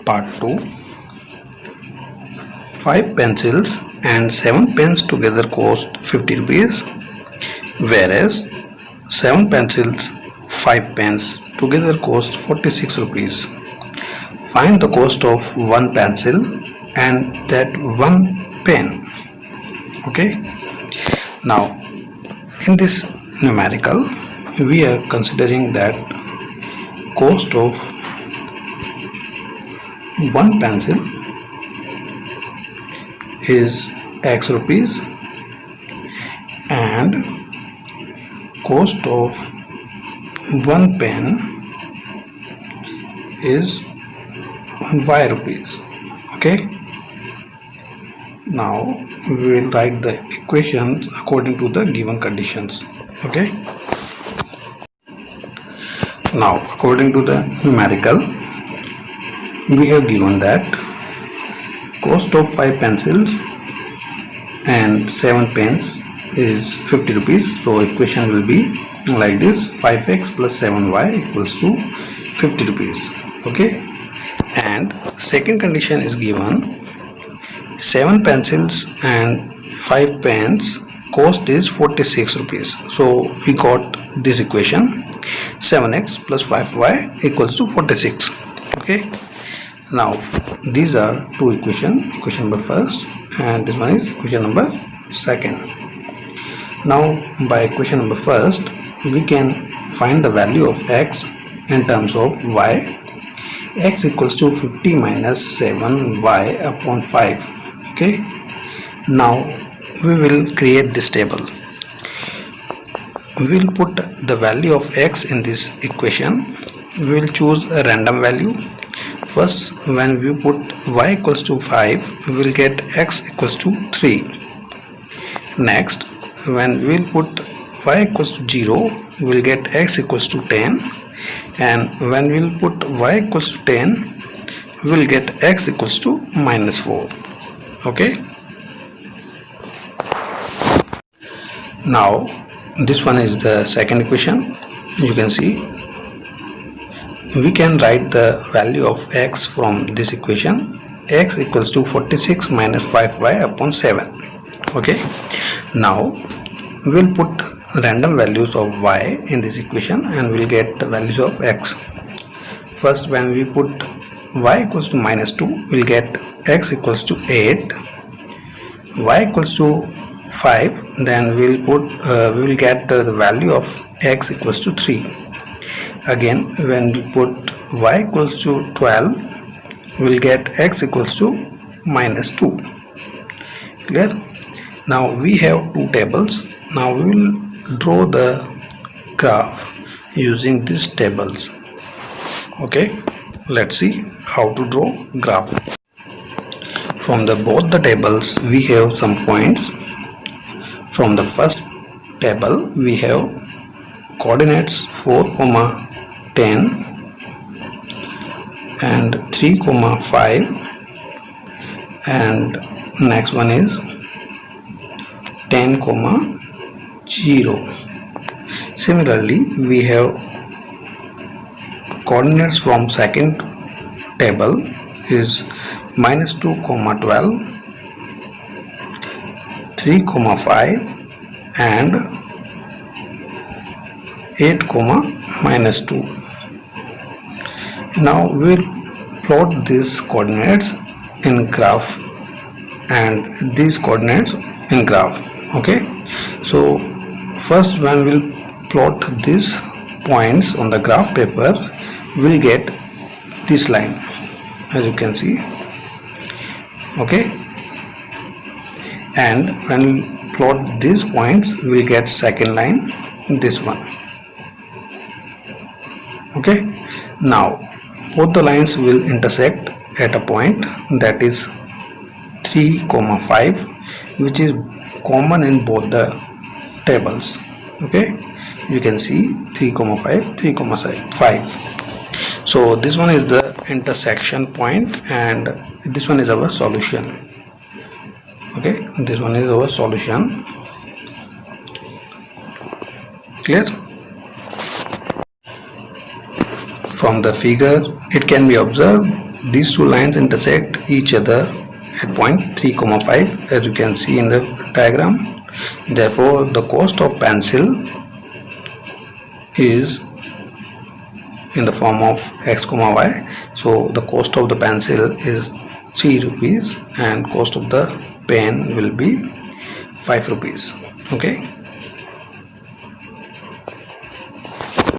Part 2. 5 pencils and 7 pens together cost 50 rupees, whereas 7 pencils, 5 pens together cost 46 rupees. Find the cost of one pencil and that one pen. Okay. Now, in this numerical, we are considering that cost of one pencil is X rupees and cost of one pen is Y rupees. Okay. Now we will write the equations according to the given conditions. Okay. Now according to the numerical, we have given that cost of 5 pencils and 7 pens is 50 rupees. So equation will be like this: 5x plus 7y equals to 50 rupees. Okay. And second condition is given: 7 pencils and 5 pens cost is 46 rupees. So we got this equation: 7x plus 5y equals to 46. Okay. Now these are two equations, equation number first and this one is equation number second. Now by equation number first, we can find the value of x in terms of y. X equals to 50 minus 7y upon 5. Okay. Now we will create this table. We will put the value of x in this equation. We will choose a random value. First, when we put y equals to 5, we will get x equals to 3. Next, when we will put y equals to 0, we will get x equals to 10. And when we will put y equals to 10, we will get x equals to minus 4. Okay. Now this one is the second equation. You can see we can write the value of x from this equation. X equals to 46 minus 5y upon 7. Okay. Now we will put random values of y in this equation and we will get the values of x. First, when we put y equals to minus 2, we will get x equals to 8. Y equals to 5, then we will get the value of x equals to 3. Again, when we put y equals to 12, we will get x equals to minus 2. Clear? Now we have two tables. Now we will draw the graph using these tables. Okay, let's see how to draw graph. From both the tables we have some points. From the first table we have coordinates 4, 10 and 3, 5, and next one is 10, 0. Similarly, we have coordinates from second table is minus 2, 12, 3, 5 and 8, minus 2. Now we will plot these coordinates in graph and these coordinates in graph. Okay. So first, when we will plot these points on the graph paper, we will get this line, as you can see. Okay. And when we plot these points, we will get second line, this one. Okay. Now both the lines will intersect at a point, that is 3, 5, which is common in both the tables. Okay. You can see 3, 5, 3, 5. So this one is the intersection point and this one is our solution. Okay, this one is our solution. Clear? From the figure, it can be observed these two lines intersect each other at point 3, 5, as you can see in the diagram. Therefore, the cost of pencil is in the form of x, y. So the cost of the pencil is 3 rupees and cost of the pen will be 5 rupees. Okay.